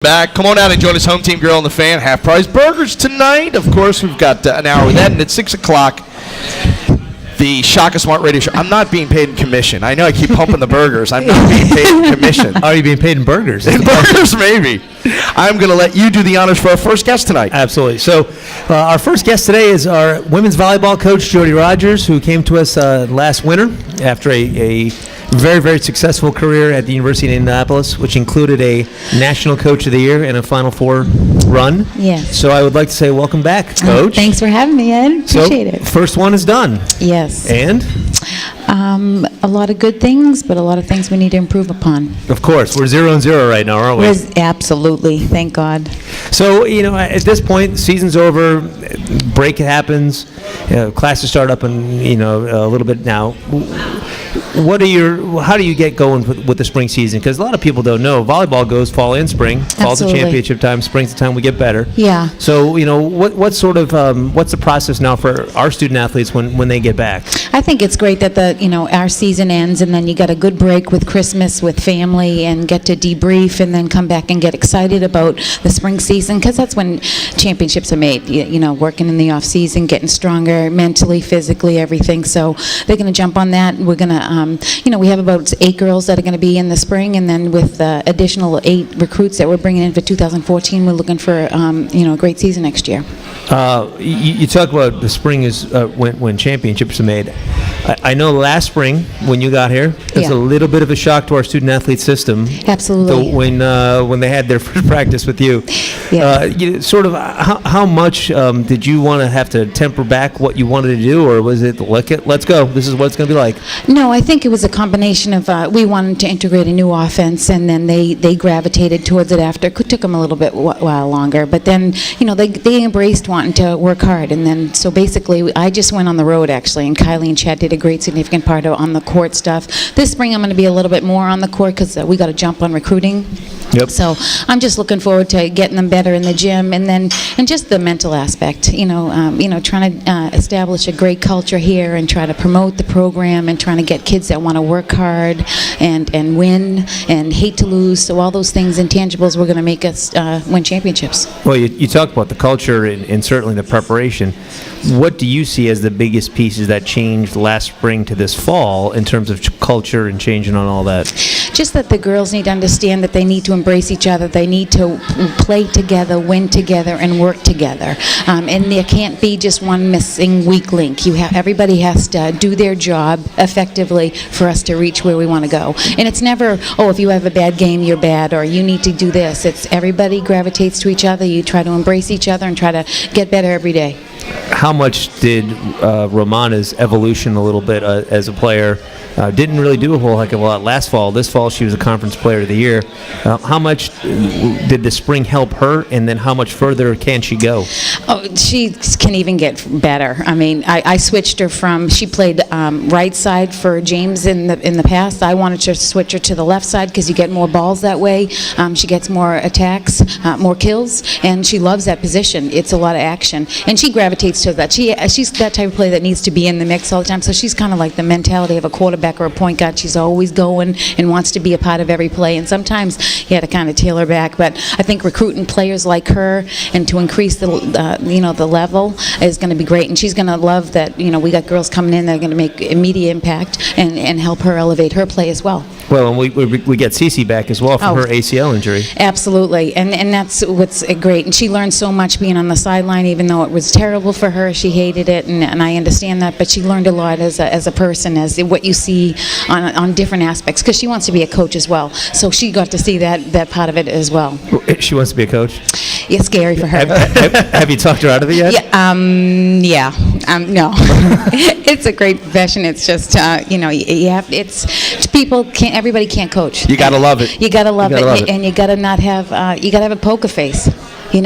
Back. Come on out and join us, Home Team Grill and the Fan. Half price burgers tonight. Of course, we've got an hour with that, and at 6 o'clock, the Shaka Smart Radio Show. I'm not being paid in commission. I know I keep pumping the burgers. I'm not being paid in commission. Are you being paid in burgers? In burgers, maybe. I'm going to let you do the honors for our first guest tonight. Absolutely. So our first guest today is our women's volleyball coach, Jody Rogers, who came to us last winter after a very, very successful career at the University of Indianapolis, which included a National Coach of the Year and a Final Four run. Yes. So I would like to say welcome back, Coach. Thanks for having me, Ed. Appreciate it. First one is done. Yes. And? A lot of good things, but a lot of things we need to improve upon. Of course. We're 0-0 right now, aren't we? Absolutely. Thank God. So, at this point, season's over, break happens, classes start up in, a little bit now. How do you get going with the spring season? Because a lot of people don't know. Volleyball goes fall and spring. Fall's the championship time. Spring's the time we get better. Yeah. So, what's the process now for our student athletes when they get back? I think it's great that our season ends and then you get a good break with Christmas with family and get to debrief and then come back and get excited about the spring season, because that's when championships are made. Working in the off season, getting stronger mentally, physically, everything. So they're going to jump on that. We're going to, we have about 8 girls that are going to be in the spring, and then with additional 8 recruits that we're bringing in for 2014, we're looking for a great season next year. You talk about the spring is when championships are made. I know last spring when you got here, it was a little bit of a shock to our student athlete system. Absolutely. When they had their first practice with you. Yes. How much did you want to have to temper back what you wanted to do, or was it let's go, this is what it's going to be like? No, I think it was a combination of we wanted to integrate a new offense, and then they gravitated towards it after. It took them a little bit while longer, but then they embraced wanting to work hard, and then so basically I just went on the road actually, and Kylie and Chad did a great significant part on the court stuff. This spring I'm going to be a little bit more on the court because we got to jump on recruiting. Yep. So I'm just looking forward to getting them better in the gym, and just the mental aspect. Trying to establish a great culture here and try to promote the program and trying to get kids that want to work hard and win and hate to lose. So all those things, intangibles, we're going to make us win championships. Well, you talked about the culture and certainly the preparation. What do you see as the biggest pieces that changed last spring to this fall in terms of culture and changing on all that? Just that the girls need to understand that they need to embrace each other. They need to play together, win together, and work together. And there can't be just one missing weak link. Everybody has to do their job effectively for us to reach where we want to go. And it's never, if you have a bad game, you're bad, or you need to do this. It's everybody gravitates to each other. You try to embrace each other and try to get better every day. How much did Romana's evolution a little bit as a player? Didn't really do a whole heck of a lot last fall. This fall, she was a conference player of the year. How much did the spring help her, and then how much further can she go? Oh, she can even get better. I mean, I switched her from, she played right side for James in the past. I wanted to switch her to the left side because you get more balls that way. She gets more attacks, more kills, and she loves that position. It's a lot of action, and she gravitates to that. She's that type of player that needs to be in the mix all the time, so she's kind of like the mentality of a quarterback or a point guard. She's always going and wants to be a part of every play, and sometimes you had to kind of tailor back, but I think recruiting players like her and to increase the level is going to be great, and she's going to love that. We got girls coming in that are going to make immediate impact and help her elevate her play as well. Well, and we get Cece back as well from her ACL injury. Absolutely, and that's what's great. And she learned so much being on the sideline, even though it was terrible for her. She hated it, and I understand that. But she learned a lot as a person, as what you see on different aspects, because she wants to be a coach as well. So she got to see that part of it as well. She wants to be a coach? It's scary for her. Have you talked her out of it yet? No. It's a great profession. It's just everybody can't coach. You gotta love it. You gotta love it, and you gotta not have you gotta have a poker face. In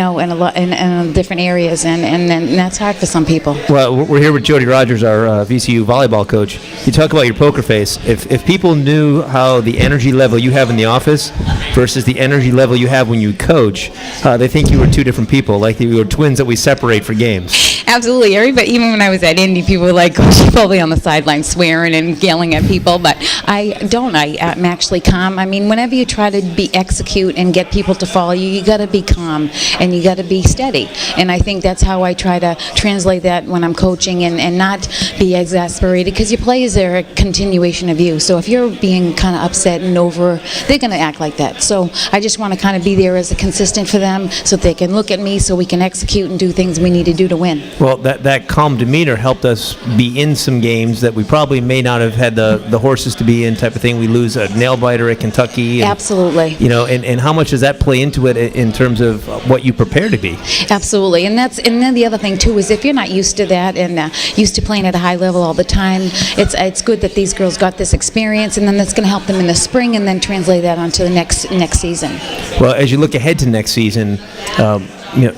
different areas, and that's hard for some people. Well, we're here with Jody Rogers, our VCU volleyball coach. You talk about your poker face. If people knew how the energy level you have in the office versus the energy level you have when you coach, they think you were two different people, like you were twins that we separate for games. Absolutely. Everybody, even when I was at Indy, people were like, oh, she's probably on the sideline swearing and yelling at people, but I don't. I'm actually calm. I mean, whenever you try to execute and get people to follow you, you got to be calm and you got to be steady. And I think that's how I try to translate that when I'm coaching and not be exasperated, because your players are a continuation of you. So if you're being kind of upset and over, they're going to act like that. So I just want to kind of be there as a consistent for them so that they can look at me so we can execute and do things we need to do to win. Well, that calm demeanor helped us be in some games that we probably may not have had the horses to be in, type of thing. We lose a nail biter at Kentucky. And, absolutely. You know, and how much does that play into it in terms of what you prepare to be? Absolutely. And then the other thing too is if you're not used to that and used to playing at a high level all the time, it's good that these girls got this experience, and then that's going to help them in the spring and then translate that onto the next season. Well, as you look ahead to next season,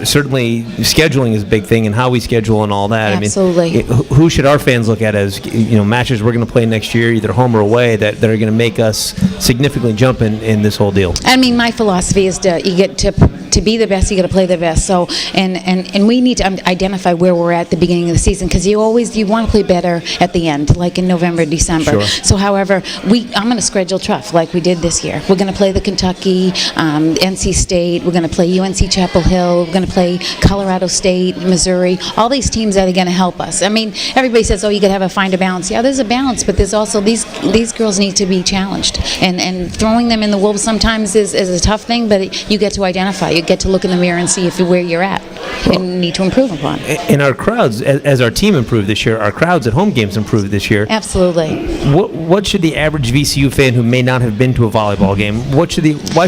certainly scheduling is a big thing, and how we schedule and all that. Absolutely. I mean, who should our fans look at as matches we're going to play next year, either home or away, that are going to make us significantly jump in this whole deal? I mean, my philosophy is you get to be the best, you got to play the best. So and we need to identify where we're at the beginning of the season, because you want to play better at the end, like in November, December. Sure. So, however, I'm going to schedule tough like we did this year. We're going to play the Kentucky, NC State. We're going to play UNC Chapel Hill. We're going to play Colorado State, Missouri. All these teams that are going to help us. I mean, everybody says, "Oh, you got to find a balance." Yeah, there's a balance, but there's also these girls need to be challenged, and throwing them in the wolves sometimes is a tough thing. But you get to identify. You get to look in the mirror and see where you're at and need to improve upon. And our crowds, as our team improved this year, our crowds at home games improved this year. Absolutely. What should the average VCU fan who may not have been to a volleyball game, why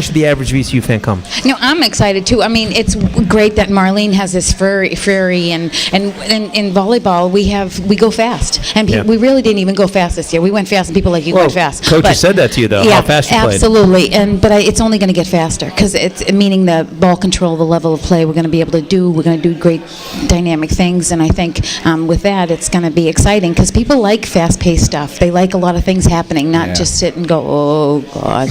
should the average VCU fan come? No, I'm excited too. I mean, it's great that Marlene has this fury, and in volleyball we go fast, and we really didn't even go fast this year. We went fast, and people like you went fast. Coaches said that to you though. Yeah, how fast you played. Absolutely, but it's only going to get faster, because it's meaning the ball control, the level of play we're going to be able to do. We're going to do great dynamic things, and I think with that it's going to be exciting, because people like fast-paced stuff. They like a lot of things happening, not just sit and go, oh God,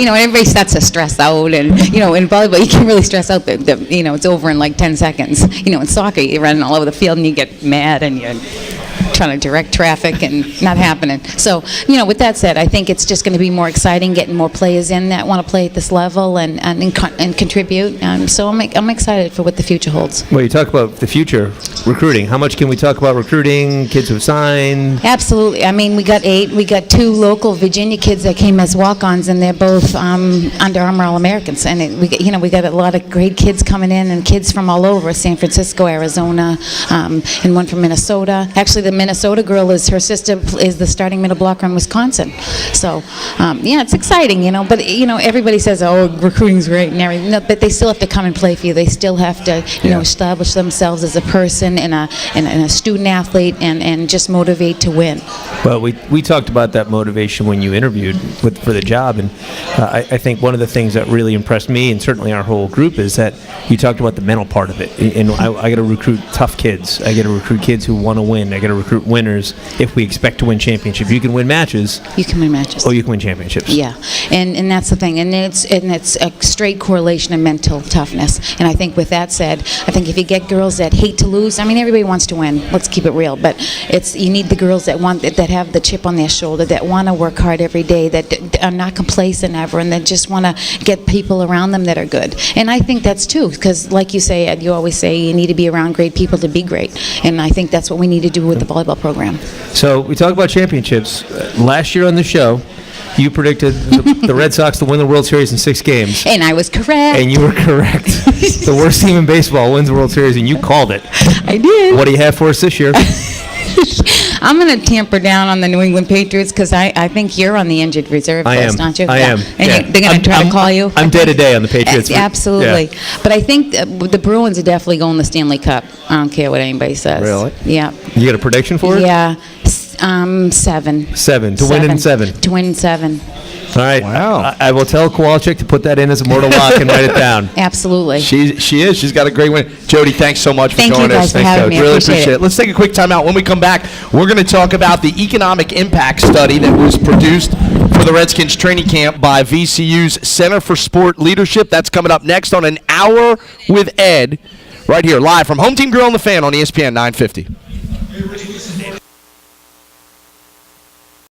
everybody starts to stress out, and in volleyball you can really stress out that it's over in like 10 seconds. In soccer you're running all over the field and you get mad and you're trying to direct traffic and not happening. So, with that said, I think it's just going to be more exciting, getting more players in that want to play at this level and contribute. So I'm excited for what the future holds. Well, you talk about the future, recruiting. How much can we talk about recruiting, kids who've signed? Absolutely. I mean, we got 8. We got 2 local Virginia kids that came as walk-ons, and they're both Under Armour All-Americans. And we got a lot of great kids coming in, and kids from all over, San Francisco, Arizona, and one from Minnesota. Actually, the Minnesota girl her sister is the starting middle blocker in Wisconsin. So, it's exciting, But, everybody says, oh, recruiting's great and everything. No, but they still have to come and play for you. They still have to, establish themselves as a person and a student athlete and just motivate to win. Well, we talked about that motivation when you interviewed for the job, and I think one of the things that really impressed me, and certainly our whole group, is that you talked about the mental part of it. And I got to recruit tough kids. I got to recruit kids who want to win. I got to recruit winners if we expect to win championships. You can win matches. You can win matches. Oh, you can win championships. Yeah, and that's the thing. And it's a straight correlation of mental toughness. And I think with that said, I think if you get girls that hate to lose, I mean, everybody wants to win. Let's keep it real. But you need the girls that have the chip on their shoulder, that want to work hard every day, that are not complacent ever, and that just want to get people around them that are good. And I think that's too, because like you say, Ed, you always say you need to be around great people to be great. And I think that's what we need to do with the volleyball program. So we talk about championships. Last year on the show, you predicted the Red Sox to win the World Series in 6 games. And I was correct. And you were correct. The worst team in baseball wins the World Series, and you called it. I did. What do you have for us this year? I'm going to tamper down on the New England Patriots, because I think you're on the injured reserve list, aren't you? I am. And they're going to try to call you? I'm day to day on the Patriots. Absolutely. Yeah. But I think the Bruins are definitely going to the Stanley Cup. I don't care what anybody says. Really? Yeah. You got a prediction for it? Yeah. 7. 7. To win in 7. To win in 7. All right. Wow. I will tell Kowalczyk to put that in as a mortal lock and write it down. Absolutely. She is. She's got a great win. Jody, thanks so much for Thank you joining guys us. for having me. I Really appreciate it. Let's take a quick time out. When we come back, we're going to talk about the economic impact study that was produced for the Redskins training camp by VCU's Center for Sport Leadership. That's coming up next on An Hour with Ed, right here, live from Home Team Grill and the Fan on ESPN 950.